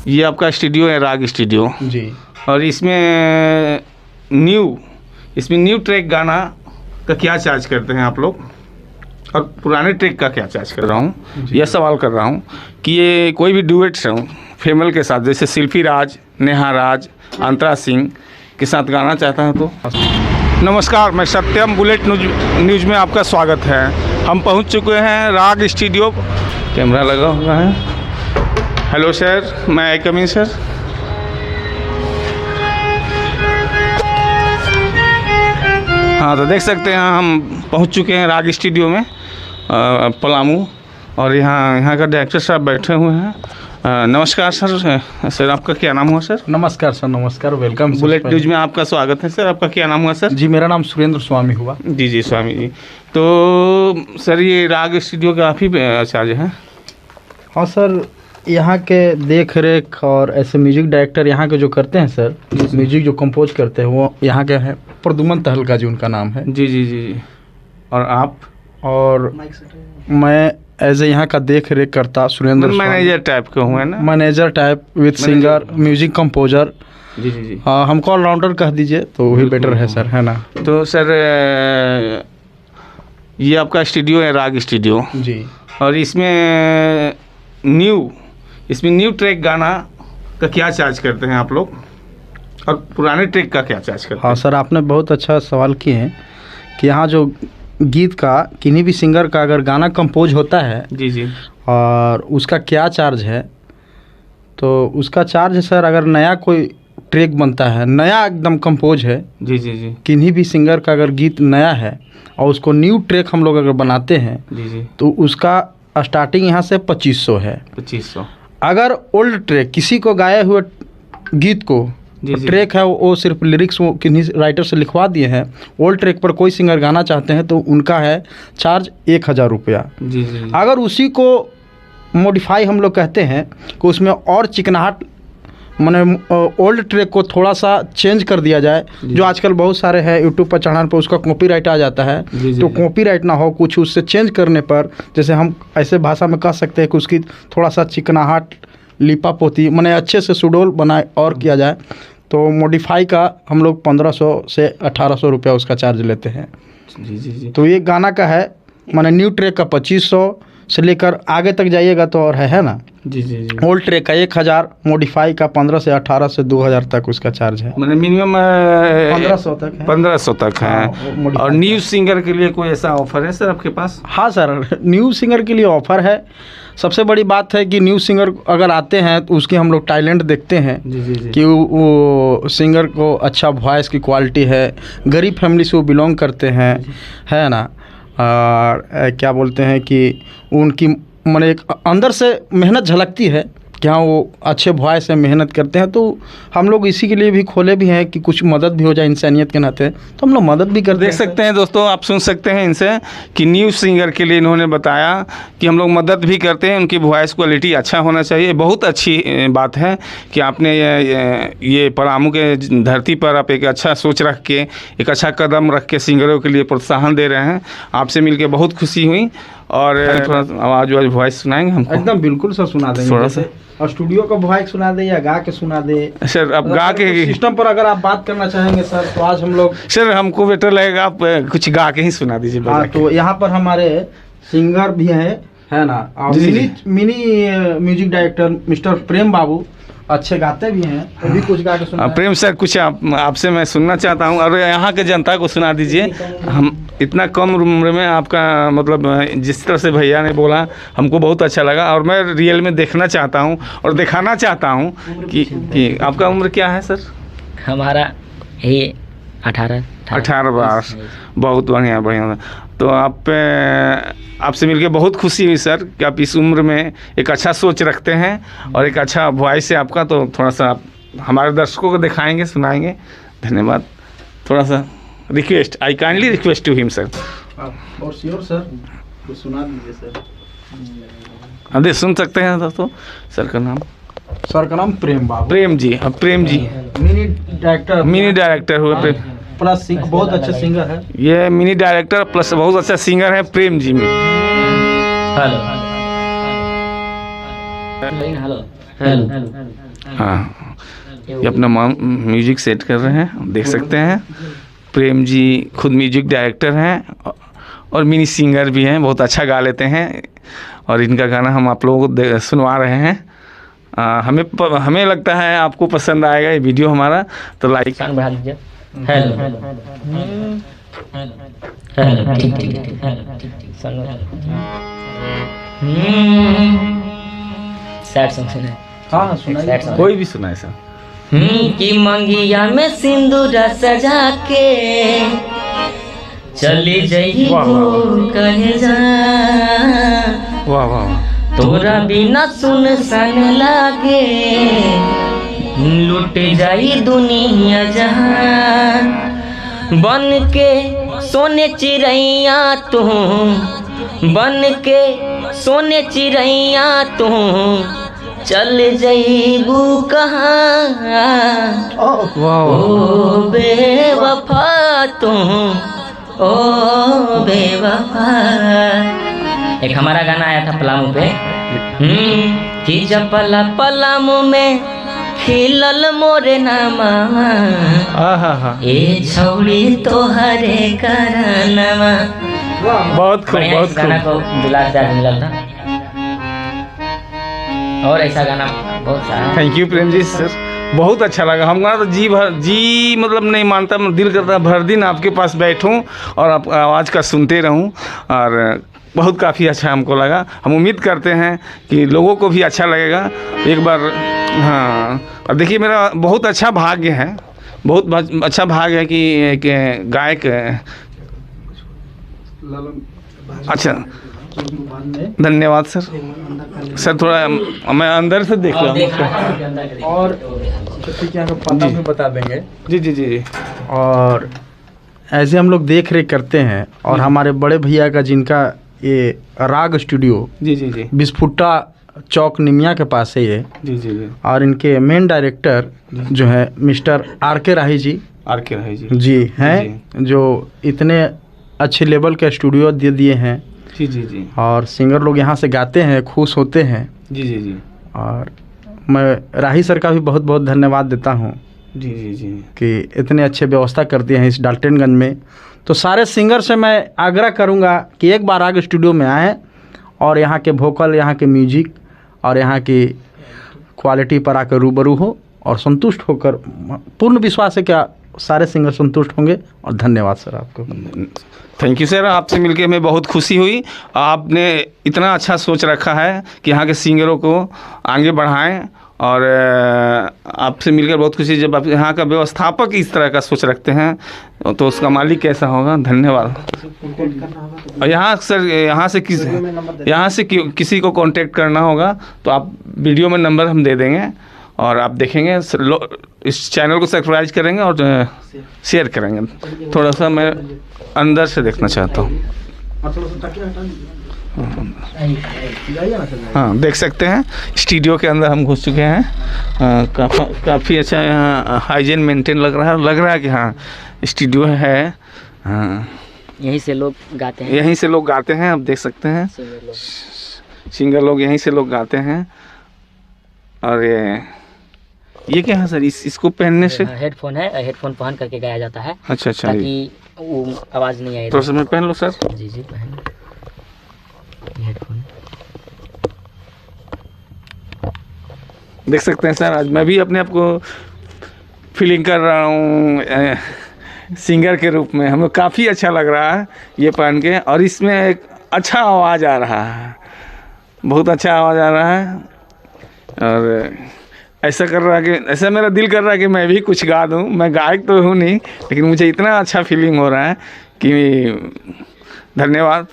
ये आपका स्टूडियो है राग स्टूडियो जी। और इसमें न्यू ट्रैक गाना का क्या चार्ज करते हैं आप लोग और पुराने ट्रैक का क्या चार्ज कर रहा हूँ, यह सवाल कर रहा हूँ कि ये कोई भी डुएट सॉन्ग फीमेल के साथ जैसे शिल्पी राज, नेहा राज, अंतरा सिंह के साथ गाना चाहता है तो। नमस्कार, मैं सत्यम बुलेट न्यूज में आपका स्वागत है। हम पहुंच चुके हैं राग स्टूडियो, कैमरा लगा हुआ है। हेलो सर, मैं आई कम इन सर? हाँ, तो देख सकते हैं हम पहुंच चुके हैं राग स्टूडियो में पलामू, और यहाँ का डायरेक्टर साहब बैठे हुए हैं। नमस्कार सर। सर आपका क्या नाम हुआ सर? नमस्कार सर, नमस्कार, वेलकम बुलेट न्यूज में आपका स्वागत है सर। आपका क्या नाम हुआ सर? जी, मेरा नाम सुरेंद्र स्वामी हुआ। जी स्वामी जी। तो सर ये राग स्टूडियो का आप ही चार्ज है? हाँ सर, यहाँ के देख रेख और ऐसे म्यूजिक डायरेक्टर यहाँ के जो करते हैं सर, म्यूजिक जो कंपोज करते हैं वो यहाँ के हैं, प्रद्युमन तहलका जी उनका नाम है। जी। और आप? और मैं एज ए यहाँ का देख रेख करता सुरेंद्र, मैनेजर टाइप के हुए ना? Manager type with singer, music composer. जी। हाँ, हमको ऑलराउंडर कह दीजिए तो वही बेटर है सर, है ना? तो सर ये आपका स्टूडियो है राग स्टूडियो जी, और इसमें न्यू ट्रैक गाना का क्या चार्ज करते हैं आप लोग और पुराने ट्रैक का क्या चार्ज करते हैं? हाँ सर, आपने बहुत अच्छा सवाल किए हैं कि यहाँ जो गीत का किन्हीं भी सिंगर का अगर गाना कंपोज होता है जी और उसका क्या चार्ज है, तो उसका चार्ज है सर, अगर नया कोई ट्रैक बनता है, नया एकदम कंपोज है, जी किन्हीं भी सिंगर का अगर गीत नया है और उसको न्यू ट्रैक हम लोग अगर बनाते हैं जी तो उसका स्टार्टिंग यहाँ से 2500 है। 2500। अगर ओल्ड ट्रैक किसी को गाए हुए गीत को ट्रैक है वो सिर्फ लिरिक्स वो किन्हीं राइटर से लिखवा दिए हैं, ओल्ड ट्रैक पर कोई सिंगर गाना चाहते हैं तो उनका है चार्ज 1000 रुपया। जी। अगर उसी को मॉडिफाई हम लोग कहते हैं कि उसमें और चिकनाहट, माने ओल्ड ट्रैक को थोड़ा सा चेंज कर दिया जाए, जो आजकल बहुत सारे हैं यूट्यूब पर चढ़ाने पर उसका कॉपीराइट आ जाता है, तो कॉपीराइट ना हो, कुछ उससे चेंज करने पर, जैसे हम ऐसे भाषा में कह सकते हैं कि उसकी थोड़ा सा चिकनाहट, लिपा पोती, माने अच्छे से सुडोल बनाए और किया जाए, तो मॉडिफाई का हम लोग 1500 से 1800 रुपया उसका चार्ज लेते हैं। जी। तो ये गाना का है, माने न्यू ट्रैक का 2500 से लेकर आगे तक जाइएगा तो और है ना? जी। ओल्ड ट्रैक का 1000, मॉडिफाई का 15 से 18 से 2000 तक उसका चार्ज है। मैंने मिनिमम 1500 तक है। 1500 तक है। और न्यू सिंगर के लिए कोई ऐसा ऑफर है सर आपके पास? हाँ सर, न्यू सिंगर के लिए ऑफर है। सबसे बड़ी बात है कि न्यू सिंगर अगर आते हैं तो उसकी हम लोग टैलेंट देखते हैं जी। कि वो सिंगर को अच्छा वॉइस की क्वालिटी है, गरीब फैमिली से वो बिलोंग करते हैं, है ना? और क्या बोलते हैं कि उनकी माने एक अंदर से मेहनत झलकती है कि हाँ वो अच्छे वॉइस से मेहनत करते हैं, तो हम लोग इसी के लिए भी खोले भी हैं कि कुछ मदद भी हो जाए इंसानियत के नाते, तो हम लोग मदद भी करते हैं। देख सकते हैं दोस्तों, आप सुन सकते हैं इनसे कि न्यू सिंगर के लिए इन्होंने बताया कि हम लोग मदद भी करते हैं, उनकी वॉइस क्वालिटी अच्छा होना चाहिए। बहुत अच्छी बात है कि आपने ये पलामू के धरती पर आप एक अच्छा सोच रख के, एक अच्छा कदम रख के सिंगरों के लिए प्रोत्साहन दे रहे हैं। आपसे मिलकर बहुत खुशी हुई। और थोड़ा आवाज़ वॉइस सुनाएंगे हमको? एकदम बिल्कुल सर, सुना देंगे थोड़ा सा। और स्टूडियो का वॉइस सुना दे या गा के सुना दे सर? अब गा के सिस्टम पर अगर आप बात करना चाहेंगे सर तो आज हम लोग, सर हमको बेटर लगेगा आप कुछ गा के ही सुना दीजिए। हाँ, तो यहाँ पर हमारे सिंगर भी हैं, है ना? और मिनी म्यूजिक डायरेक्टर मिस्टर प्रेम बाबू अच्छे गाते भी हैं, तो भी कुछ गा के सुना। प्रेम सर, कुछ आपसे मैं सुनना चाहता हूँ और यहाँ के जनता को सुना दीजिए। हम इतना कम उम्र में आपका मतलब जिस तरह से भैया ने बोला हमको बहुत अच्छा लगा, और मैं रियल में देखना चाहता हूँ और दिखाना चाहता हूँ कि आपका उम्र क्या है सर? हमारा ये 18 वर्ष। बहुत बढ़िया। तो आपसे मिलकर बहुत खुशी हुई सर कि आप इस उम्र में एक अच्छा सोच रखते हैं और एक अच्छा वॉइस है आपका, तो थोड़ा सा आप हमारे दर्शकों को दिखाएंगे, सुनाएंगे। धन्यवाद। थोड़ा सा request, I kindly request to him sir. और श्योर सर, कुछ सुना दीजिए सर। अरे सुन सकते हैं दोस्तों। सर का नाम? सर का नाम प्रेम बाबू। प्रेम जी। अब प्रेम जी मिनी डायरेक्टर हुए प्लस बहुत अच्छे सिंगर है। ये मिनी डायरेक्टर प्लस बहुत अच्छा सिंगर है प्रेम जी में। Hello hello. हाँ, ये अपना म्यूजिक सेट कर रहे हैं, देख सकते हैं। प्रेम जी खुद म्यूजिक डायरेक्टर हैं और मिनी सिंगर भी हैं, बहुत अच्छा गा लेते हैं। और इनका गाना हम आप लोगों को सुनवा रहे हैं। हमें लगता है आपको पसंद आएगा ये वीडियो हमारा, तो लाइक बढ़ा दीजिए। हेलो हेलो, ठीक ठीक ठीक, सुनो। सैड सॉन्ग सुने? हाँ सुनाइए। सैड सॉन्ग कोई भी सुनाए सर। कि मंगिया में सिंदूर सजा के चली जाई कहे जा, वाह वाह। तोरा बिना सुनसान लागे, लुट जाई दुनिया जहान। बन के सोने चिड़ैया तू, बन के सोने चिड़ैया तू, चल जईबू कहाँ ओ बेवफा तू, ओ बेवफा। एक हमारा गाना आया था पलामू पे, कि जब पलामू में खिलल मोरे नामा, ए छौड़ी तोहरे करनमा। बहुत खूब, बहुत गाना खूब। को दुलार प्यार मिला था, और ऐसा गाना बहुत सारा। Thank you Prem ji sir, बहुत अच्छा लगा हमको तो। जी मतलब नहीं मानता, दिल करता भर दिन आपके पास बैठूं और आप आवाज़ का सुनते रहूं। और बहुत काफ़ी अच्छा हमको लगा। हम उम्मीद करते हैं कि लोगों को भी अच्छा लगेगा एक बार। हाँ, और देखिए मेरा बहुत अच्छा भाग्य है, बहुत अच्छा भाग्य है कि एक गायक। अच्छा, धन्यवाद सर। सर थोड़ा मैं अंदर से देख रहा हूँ और ठीक है, पता भी बता देंगे। जी जी जी। और ऐसे हम लोग देख रेख करते हैं, और हमारे बड़े भैया का जिनका ये राग स्टूडियो जी जी जी बिस्फुटा चौक निमिया के पास है ये, जी जी जी। और इनके मेन डायरेक्टर जो है मिस्टर आर के राही जी जी हैं, जो इतने अच्छे लेवल के स्टूडियो दे दिए हैं। जी जी जी। और सिंगर लोग यहाँ से गाते हैं, खुश होते हैं। जी जी जी। और मैं राही सर का भी बहुत बहुत धन्यवाद देता हूँ जी जी जी कि इतने अच्छे व्यवस्था कर दिए हैं इस डाल्टनगंज में। तो सारे सिंगर से मैं आग्रह करूँगा कि एक बार आगे स्टूडियो में आएँ और यहाँ के वोकल, यहाँ के म्यूजिक और यहाँ की क्वालिटी पर आकर रूबरू हो और संतुष्ट होकर, पूर्ण विश्वास है कि सारे सिंगर संतुष्ट होंगे। और धन्यवाद सर आपको। थैंक यू सर, आपसे मिलके हमें बहुत खुशी हुई। आपने इतना अच्छा सोच रखा है कि यहाँ के सिंगरों को आगे बढ़ाएं, और आपसे मिलकर बहुत खुशी। जब आप यहाँ का व्यवस्थापक इस तरह का सोच रखते हैं तो उसका मालिक कैसा होगा। धन्यवाद। और यहाँ सर यहाँ से किसी को कांटेक्ट करना होगा तो आप वीडियो में नंबर हम दे देंगे, और आप देखेंगे, इस चैनल को सब्सक्राइब करेंगे और शेयर करेंगे। थोड़ा सा मैं अंदर से देखना चाहता हूँ। हाँ, देख सकते हैं स्टूडियो के अंदर हम घुस चुके हैं। काफ़ी अच्छा यहाँ हाइजीन मेंटेन लग रहा है कि हाँ स्टूडियो है। हाँ, यहीं से लोग गाते हैं, यहीं से लोग गाते हैं। आप देख सकते हैं सिंगर लोग यहीं से लोग गाते हैं। और ये क्या है सर, इसको पहनने से? हेडफोन है, हेडफोन पहन करके गाया जाता है। अच्छा अच्छा, ताकि वो आवाज़ नहीं आए। तो समय पहन लो सर। जी जी पहन हेडफोन। देख सकते हैं सर, आज मैं भी अपने आप को फीलिंग कर रहा हूँ सिंगर के रूप में। हमें काफ़ी अच्छा लग रहा है ये पहन के, और इसमें एक अच्छा आवाज़ आ रहा है, बहुत अच्छा आवाज़ आ रहा है। और ऐसा मेरा दिल कर रहा है कि मैं भी कुछ गा दूँ। मैं गायक तो हूँ नहीं, लेकिन मुझे इतना अच्छा फीलिंग हो रहा है कि धन्यवाद।